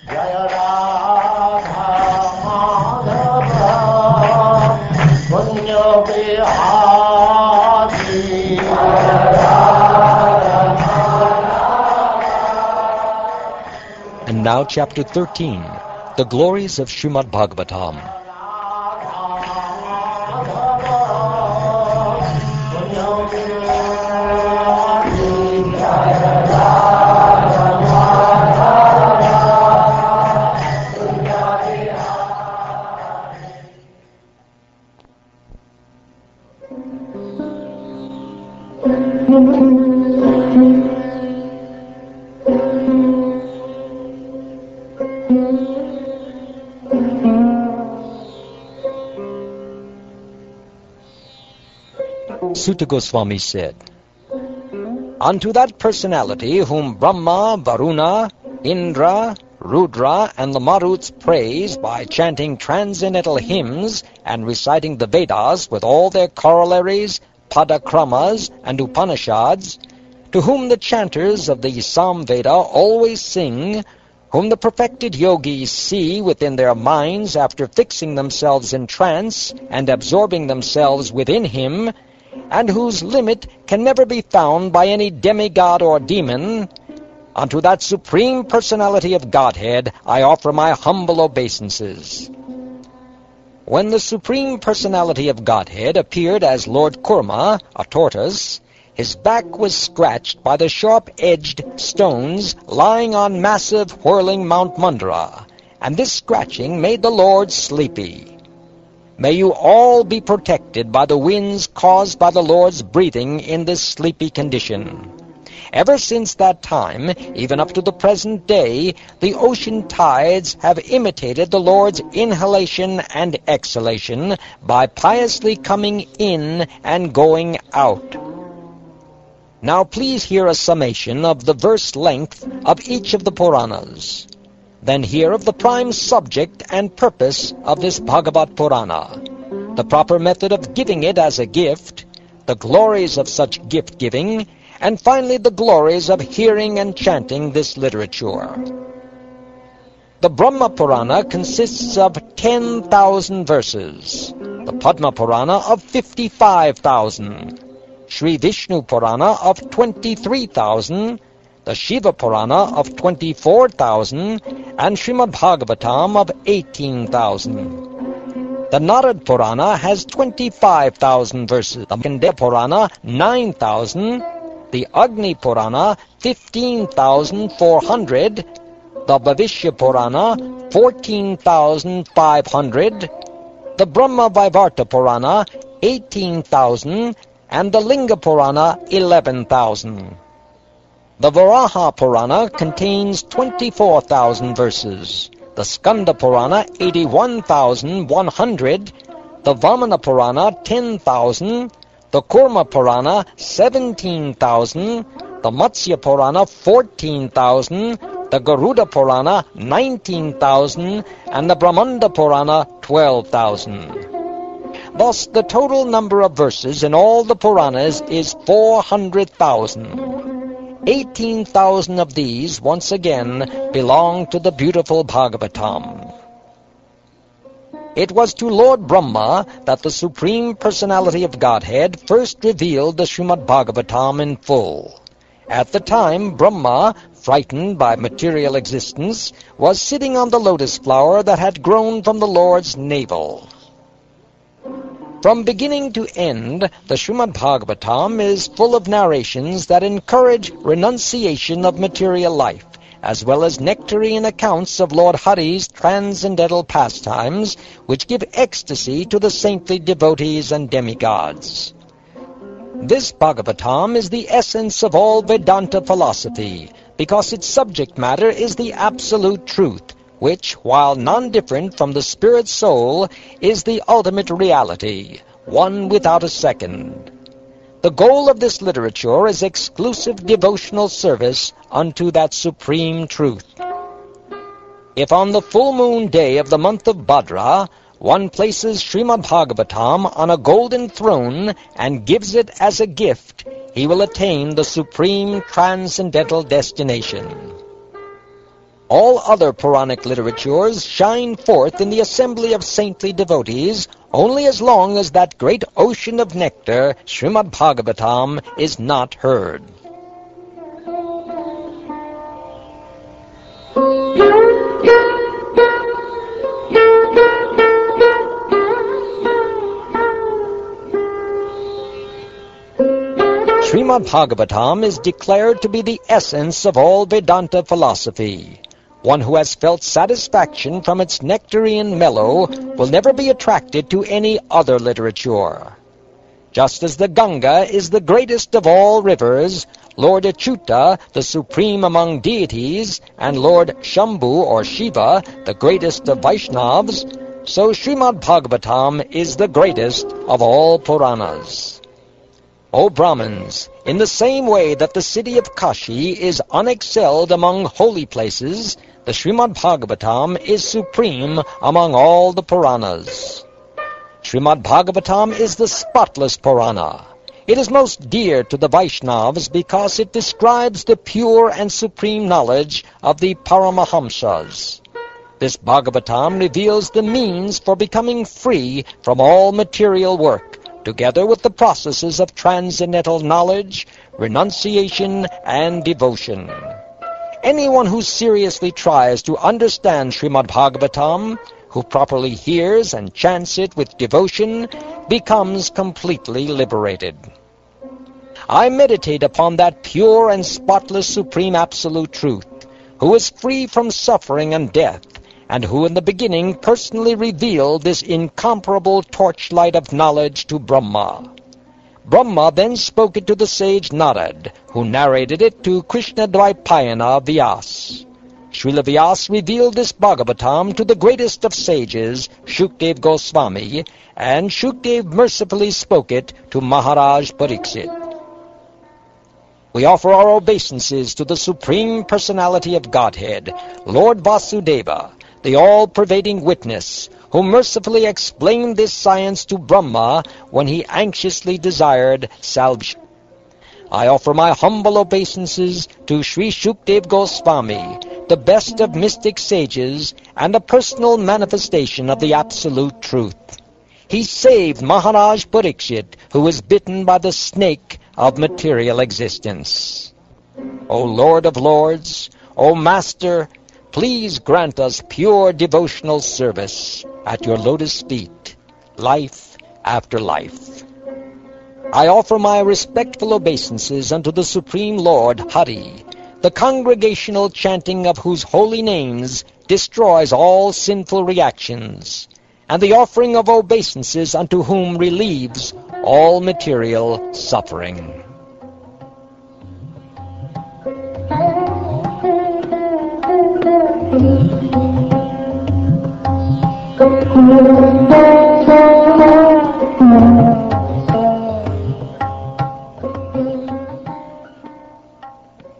Jaya Radha Madhava Punya Bihari Jaya Radha Madhava. And now chapter 13, the glories of Srimad Bhagavatam. Sutta Goswami said, "Unto that personality whom Brahma, Varuna, Indra, Rudra, and the Maruts praise by chanting transcendental hymns and reciting the Vedas with all their corollaries, Padakramas, and Upanishads, to whom the chanters of the Samveda always sing, whom the perfected yogis see within their minds after fixing themselves in trance and absorbing themselves within him, and whose limit can never be found by any demigod or demon, unto that Supreme Personality of Godhead I offer my humble obeisances." When the Supreme Personality of Godhead appeared as Lord Kurma, a tortoise, his back was scratched by the sharp-edged stones lying on massive whirling Mount Mandara, and this scratching made the Lord sleepy. May you all be protected by the winds caused by the Lord's breathing in this sleepy condition. Ever since that time, even up to the present day, the ocean tides have imitated the Lord's inhalation and exhalation by piously coming in and going out. Now please hear a summation of the verse length of each of the Puranas. Then hear of the prime subject and purpose of this Bhagavat Purana, the proper method of giving it as a gift, the glories of such gift-giving, and finally the glories of hearing and chanting this literature. The Brahma Purana consists of 10,000 verses, the Padma Purana of 55,000, Sri Vishnu Purana of 23,000, the Shiva Purana of 24,000, and Srimad Bhagavatam of 18,000. The Narad Purana has 25,000 verses, the Markandeya Purana 9,000, the Agni Purana 15,400, the Bhavishya Purana 14,500, the Brahma Vaivarta Purana 18,000, and the Linga Purana 11,000. The Varaha Purana contains 24,000 verses, the Skanda Purana 81,100, the Vamana Purana 10,000, the Kurma Purana 17,000, the Matsya Purana 14,000, the Garuda Purana 19,000, and the Brahmanda Purana 12,000. Thus the total number of verses in all the Puranas is 400,000. 18,000 of these, once again, belong to the beautiful Bhagavatam. It was to Lord Brahma that the Supreme Personality of Godhead first revealed the Srimad Bhagavatam in full. At the time, Brahma, frightened by material existence, was sitting on the lotus flower that had grown from the Lord's navel. From beginning to end, the Srimad Bhagavatam is full of narrations that encourage renunciation of material life, as well as nectarine accounts of Lord Hari's transcendental pastimes, which give ecstasy to the saintly devotees and demigods. This Bhagavatam is the essence of all Vedanta philosophy, because its subject matter is the absolute truth, which, while non-different from the spirit soul, is the ultimate reality, one without a second. The goal of this literature is exclusive devotional service unto that supreme truth. If on the full moon day of the month of Bhadra, one places Srimad Bhagavatam on a golden throne and gives it as a gift, he will attain the supreme transcendental destination. All other Puranic literatures shine forth in the assembly of saintly devotees only as long as that great ocean of nectar, Srimad Bhagavatam, is not heard. Srimad Bhagavatam is declared to be the essence of all Vedanta philosophy. One who has felt satisfaction from its nectarian mellow will never be attracted to any other literature. Just as the Ganga is the greatest of all rivers, Lord Achyuta, the supreme among deities, and Lord Shambhu or Shiva, the greatest of Vaishnavas, so Srimad Bhagavatam is the greatest of all Puranas. O Brahmins, in the same way that the city of Kashi is unexcelled among holy places, the Srimad Bhagavatam is supreme among all the Puranas. Srimad Bhagavatam is the spotless Purana. It is most dear to the Vaishnavas because it describes the pure and supreme knowledge of the Paramahamsas. This Bhagavatam reveals the means for becoming free from all material work, together with the processes of transcendental knowledge, renunciation, and devotion. Anyone who seriously tries to understand Srimad Bhagavatam, who properly hears and chants it with devotion, becomes completely liberated. I meditate upon that pure and spotless Supreme Absolute Truth, who is free from suffering and death, and who in the beginning personally revealed this incomparable torchlight of knowledge to Brahma. Brahma then spoke it to the sage Narad, who narrated it to Krishna Dvaipayana Vyas. Srila Vyas revealed this Bhagavatam to the greatest of sages, Shukdev Goswami, and Shukdev mercifully spoke it to Maharaj Pariksit. We offer our obeisances to the Supreme Personality of Godhead, Lord Vasudeva, the all-pervading witness, who mercifully explained this science to Brahma when he anxiously desired salvation. I offer my humble obeisances to Sri Shukdev Goswami, the best of mystic sages and a personal manifestation of the absolute truth. He saved Maharaj Pariksit, who was bitten by the snake of material existence. O Lord of Lords, O Master, please grant us pure devotional service at your lotus feet, life after life. I offer my respectful obeisances unto the Supreme Lord Hari, the congregational chanting of whose holy names destroys all sinful reactions, and the offering of obeisances unto whom relieves all material suffering.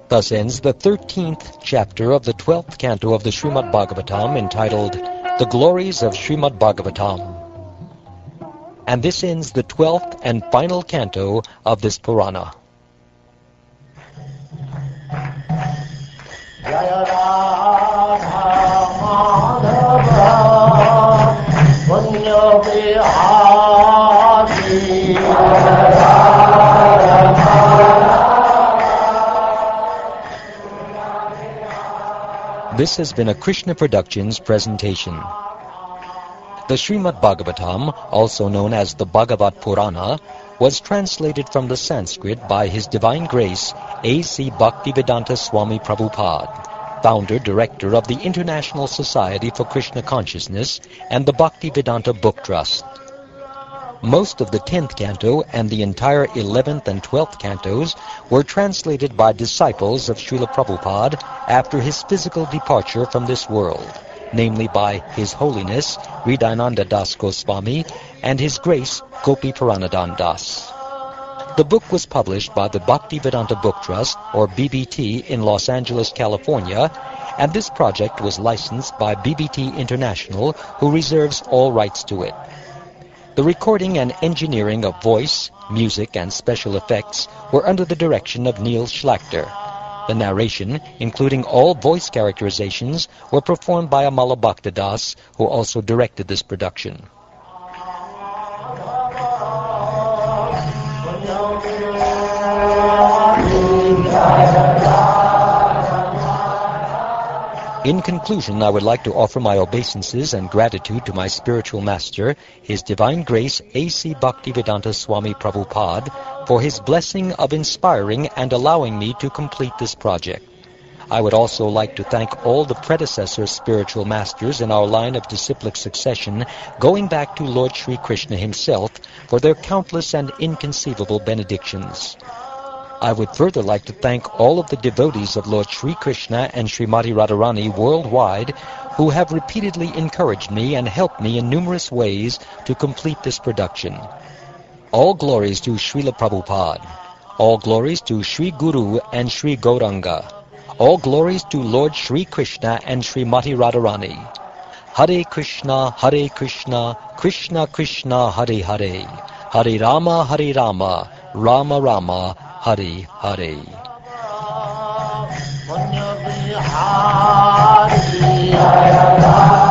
Thus ends the 13th chapter of the 12th canto of the Srimad Bhagavatam, entitled The Glories of Srimad Bhagavatam. And this ends the 12th and final canto of this Purana. Jaya Radha Madhava Punya Vihari This has been a Krishna Productions presentation. The Srimad Bhagavatam, also known as the Bhagavat Purana, was translated from the Sanskrit by His Divine Grace A.C. Bhaktivedanta Swami Prabhupada, founder director of the International Society for Krishna Consciousness and the Bhaktivedanta Book Trust. Most of the 10th canto and the entire 11th and 12th cantos were translated by disciples of Srila Prabhupada after his physical departure from this world, namely by His Holiness Hridayananda Das Goswami and His Grace Gopi Puranadhan Das. The book was published by the Bhaktivedanta Book Trust, or BBT, in Los Angeles, California, and this project was licensed by BBT International, who reserves all rights to it. The recording and engineering of voice, music, and special effects were under the direction of Neil Schlachter. The narration, including all voice characterizations, were performed by Amala Bhaktadas, who also directed this production. In conclusion, I would like to offer my obeisances and gratitude to my spiritual master, His Divine Grace A.C. Bhaktivedanta Swami Prabhupada, for his blessing of inspiring and allowing me to complete this project. I would also like to thank all the predecessor spiritual masters in our line of disciplic succession, going back to Lord Sri Krishna himself, for their countless and inconceivable benedictions. I would further like to thank all of the devotees of Lord Sri Krishna and Srimati Radharani worldwide who have repeatedly encouraged me and helped me in numerous ways to complete this production. All glories to Srila Prabhupada. All glories to Sri Guru and Sri Gauranga. All glories to Lord Sri Krishna and Srimati Radharani. Hare Krishna, Krishna Krishna, Hare Hare. Hare Rama, Rama Rama, Hare Hare. Hare